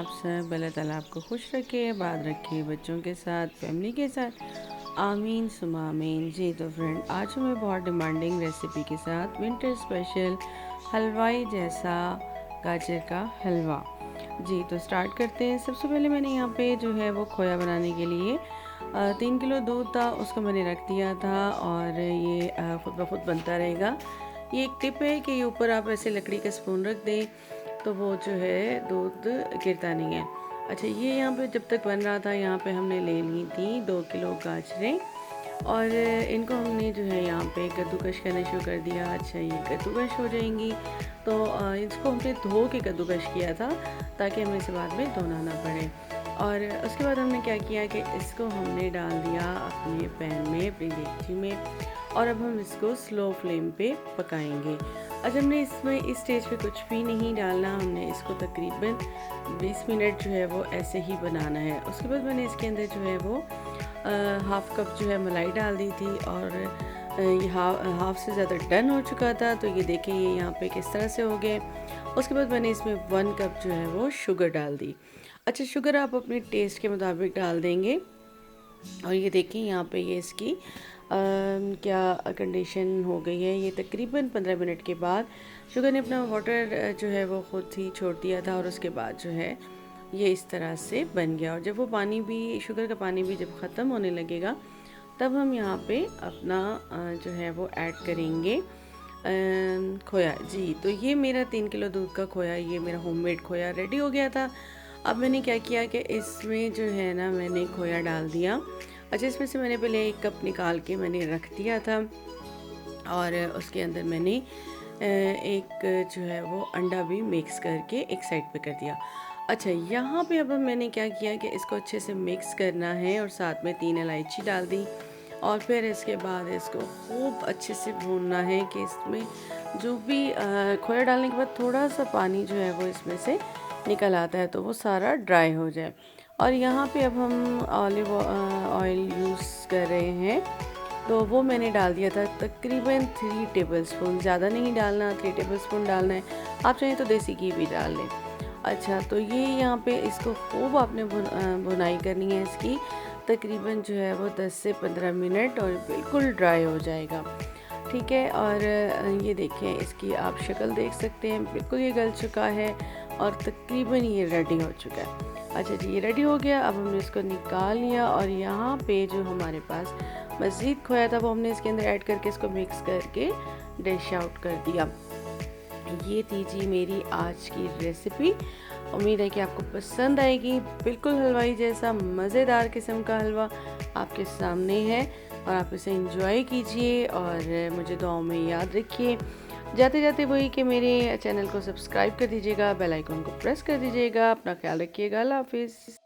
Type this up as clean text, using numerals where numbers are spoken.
आप सब। अल्लाह ताला आपको खुश रखे, आबाद रखे, बच्चों के साथ, फैमिली के साथ, आमीन सुमा आमीन। जी तो फ्रेंड, आज मैं बहुत डिमांडिंग रेसिपी के साथ विंटर स्पेशल हलवाई जैसा गाजर का हलवा। जी तो स्टार्ट करते हैं। सबसे पहले मैंने यहाँ पे जो है वो खोया बनाने के लिए 3 किलो दूध था, उसको मैंने रख दिया था और ये खुद ब खुद बनता रहेगा। ये एक टिप है कि ये ऊपर आप ऐसे लकड़ी का स्पून रख दें तो वो जो है दूध गिरता नहीं है। अच्छा, ये यहाँ पे जब तक बन रहा था यहाँ पे हमने ले ली थी 2 किलो गाजरें और इनको हमने जो है यहाँ पे कद्दूकश करना शुरू कर दिया। अच्छा, ये कद्दूकश हो जाएंगी तो इसको हमने धो के कद्दूकश किया था ताकि हमें इसे बाद में धोना ना पड़े। और उसके बाद हमने क्या किया कि इसको हमने डाल दिया अपने पैन में, अपनी देगची में, और अब हम इसको स्लो फ्लेम पे पकाएंगे। अच्छा, हमने इसमें इस स्टेज पे कुछ भी नहीं डालना, हमने इसको तकरीबन 20 मिनट जो है वो ऐसे ही बनाना है। उसके बाद मैंने इसके अंदर जो है वो हाफ़ कप जो है मलाई डाल दी थी और ये हाफ से ज़्यादा डन हो चुका था। तो ये देखें ये यहाँ पे किस तरह से हो गए। उसके बाद मैंने इसमें 1 कप जो है वो शुगर डाल दी। अच्छा, शुगर आप अपने टेस्ट के मुताबिक डाल देंगे। और ये देखें यहाँ पे ये इसकी क्या कंडीशन हो गई है। ये तकरीबन 15 मिनट के बाद शुगर ने अपना वाटर जो है वो ख़ुद ही छोड़ दिया था और उसके बाद जो है ये इस तरह से बन गया। और जब वो पानी भी, शुगर का पानी भी जब ख़त्म होने लगेगा तब हम यहाँ पे अपना जो है वो ऐड करेंगे खोया। जी तो ये मेरा 3 किलो दूध का खोया, ये मेरा होममेड खोया रेडी हो गया था। अब मैंने क्या किया कि इसमें जो है ना मैंने खोया डाल दिया। अच्छा, इसमें से मैंने पहले 1 कप निकाल के मैंने रख दिया था और उसके अंदर मैंने एक जो है वो अंडा भी मिक्स करके एक साइड पे कर दिया। अच्छा, यहाँ पे अब मैंने क्या किया कि इसको अच्छे से मिक्स करना है और साथ में 3 इलायची डाल दी और फिर इसके बाद इसको खूब अच्छे से भूनना है कि इसमें जो भी खोया डालने के बाद थोड़ा सा पानी जो है वो इसमें से निकल आता है तो वो सारा ड्राई हो जाए। और यहाँ पे अब हम ऑलिव ऑयल यूज़ कर रहे हैं तो वो मैंने डाल दिया था तकरीबन 3 टेबलस्पून। ज़्यादा नहीं डालना, 3 टेबलस्पून डालना है। आप चाहें तो देसी घी भी डाल लें। अच्छा, तो ये यहाँ पे इसको खूब आपने भुनाई करनी है इसकी, तकरीबन जो है वो 10 से 15 मिनट और बिल्कुल ड्राई हो जाएगा। ठीक है, और ये देखें इसकी आप शक्ल देख सकते हैं, बिल्कुल ये गल चुका है और तकरीबन ये रेडी हो चुका है। अच्छा जी, ये रेडी हो गया। अब हमने इसको निकाल लिया और यहाँ पे जो हमारे पास मज़ीद खोया था वो हमने इसके अंदर ऐड करके इसको मिक्स करके डिश आउट कर दिया। ये थी जी मेरी आज की रेसिपी। उम्मीद है कि आपको पसंद आएगी। बिल्कुल हलवाई जैसा मज़ेदार किस्म का हलवा आपके सामने है और आप इसे एंजॉय कीजिए और मुझे दुआओं में याद रखिए। जाते जाते वही कि मेरे चैनल को सब्सक्राइब कर दीजिएगा, बेल आइकन को प्रेस कर दीजिएगा। अपना ख्याल रखिएगा। अल्लाह हाफिज़।